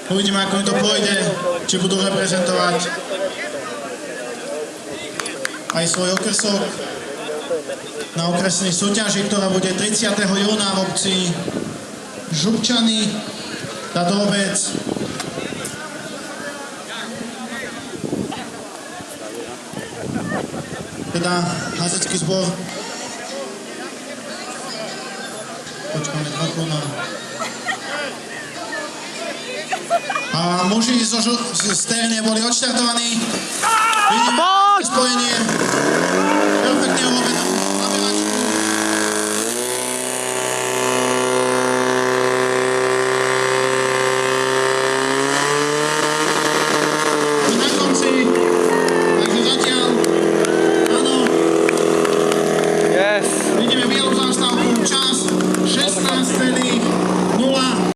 Uvidíme, ako im to pôjde, či budú reprezentovať aj svoj okrsok na okresnej súťaži, ktorá bude 30. júna v obci Župčany, táto obec. Teda házecký zbor. Počkáme trochu na... A muži z Ternie boli odštartovaní. Vidíme spojenie. Perfektne ulovené.